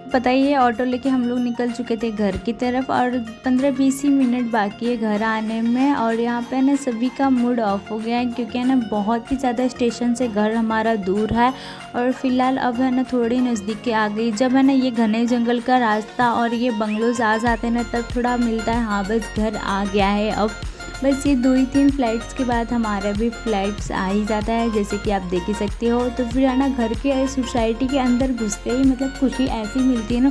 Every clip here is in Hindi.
पता ही है, ऑटो लेके हम लोग निकल चुके थे घर की तरफ और 15-20 ही मिनट बाकी है घर आने में। और यहाँ पे ना सभी का मूड ऑफ हो गया है क्योंकि है ना बहुत ही ज़्यादा स्टेशन से घर हमारा दूर है और फिलहाल अब है ना थोड़ी नज़दीक के आ गई। जब है ना ये घने जंगल का रास्ता और ये बंगलोज आ जाते हैं ना तब थोड़ा मिलता है हाँ बस घर आ गया है। अब बस ये 2 ही 3 फ्लाइट्स के बाद हमारा भी फ्लाइट्स आ ही जाता है, जैसे कि आप देख ही सकते हो। तो फिर है ना घर के सोसाइटी के अंदर घुसते ही मतलब खुशी ऐसी मिलती है ना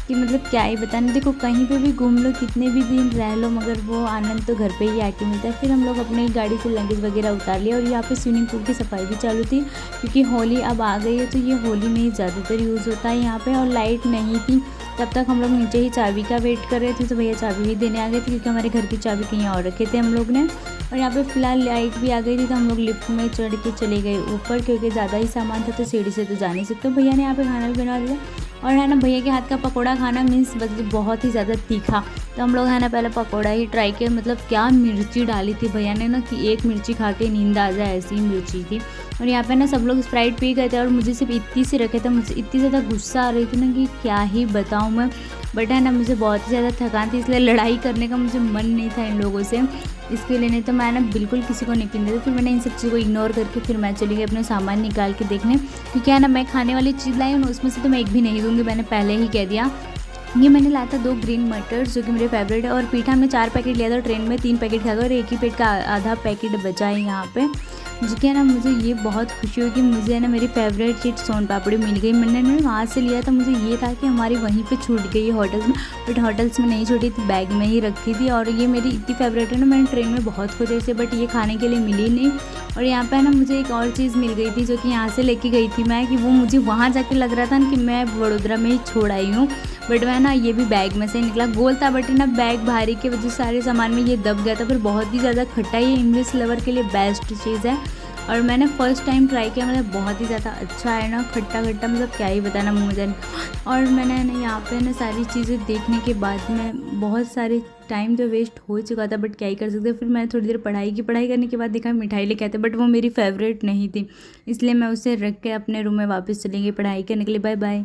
कि मतलब क्या ही बताना। देखो कहीं पे भी घूम लो, कितने भी दिन रह लो, मगर वो आनंद तो घर पे ही आके मिलता है। फिर हम लोग अपनी गाड़ी से लगेज वगैरह उतार लिया और यहाँ पे स्विमिंग पूल की सफाई भी चालू थी क्योंकि होली अब आ गई है तो ये होली में ही ज़्यादातर यूज़ होता है यहाँ पे। और लाइट नहीं थी तब तक हम लोग नीचे ही चाबी का वेट कर रहे थे, तो भैया चाबी भी देने आ गए थे क्योंकि हमारे घर की चाबी कहीं और रखे थे हम लोग ने। और यहाँ पे फिलहाल लाइट भी आ गई थी तो हम लोग लिफ्ट में चढ़ के चले गए ऊपर क्योंकि ज़्यादा ही सामान था तो सीढ़ी से तो जा नहीं सकते। भैया ने यहाँ पे खाना भी बना दिया और है ना भैया के हाथ का पकौड़ा खाना मीन्स बहुत ही ज़्यादा तीखा, तो हम लोग है ना पहले पकौड़ा ही ट्राई किया। मतलब क्या मिर्ची डाली थी भैया ने ना कि एक मिर्ची खा के नींद आ जाए ऐसी मिर्ची थी। और यहाँ पे ना सब लोग स्प्राइट पी गए थे और मुझे सिर्फ इतनी सी रखे थे। मुझे इतनी ज़्यादा गुस्सा आ रही थी ना कि क्या ही बताऊँ मैं, बट है ना मुझे बहुत ही ज़्यादा थकान थी इसलिए लड़ाई करने का मुझे मन नहीं था इन लोगों से, इसके लिए नहीं तो मैं ना बिल्कुल किसी को नहीं पीने देती। फिर मैंने इन सब चीज़ों को इग्नोर करके फिर मैं चली गई अपने सामान निकाल के देखने, क्योंकि है ना मैं खाने वाली चीज़ लाई हूँ उसमें से तो मैं एक भी नहीं दूँगी, मैंने पहले ही कह दिया। ये मैंने लाया था 2 ग्रीन मटर जो कि मेरे फेवरेट है और पीठा हमने 4 पैकेट लिया था, ट्रेन में 3 पैकेट खा गए और एक ही पेट का आधा पैकेट बचा है यहाँ पे। जो कि है ना मुझे ये बहुत खुशी हुई कि मुझे है ना मेरी फेवरेट चीज़ सोन पापड़ी मिल गई। मैंने ना वहाँ से लिया था, मुझे ये था कि हमारी वहीं पे छूट गई है होटल्स में, बट होटल्स में नहीं छूटी थी, बैग में ही रखी थी। और ये मेरी इतनी फेवरेट है ना, मैंने ट्रेन में बहुत खोजा इसे बट ये खाने के लिए मिली नहीं। और यहाँ पे ना मुझे एक और चीज़ मिल गई थी जो कि यहाँ से लेके गई थी मैं, कि वो मुझे वहाँ जाके लग रहा था कि मैं वडोदरा में ही छोड़ आई हूँ, बट मैं ना ये भी बैग में से निकला। गोल था बट ना बैग भारी की वजह से सारे सामान में ये दब गया था। फिर बहुत ही ज़्यादा खट्टा, ये इंग्लिश लवर के लिए बेस्ट चीज़ है और मैंने फर्स्ट टाइम ट्राई किया, मतलब बहुत ही ज़्यादा अच्छा है ना, खट्टा खट्टा मतलब क्या ही बताना मुझे। और मैंने ना यहाँ पे ना सारी चीज़ें देखने के बाद में बहुत सारे टाइम तो वेस्ट हो चुका था बट क्या ही कर सकते। फिर मैं थोड़ी देर पढ़ाई करने के बाद देखा मिठाई लेके आते, बट वो मेरी फेवरेट नहीं थी इसलिए मैं उसे रख के अपने रूम में वापस चली गई पढ़ाई करने के लिए। Bye bye.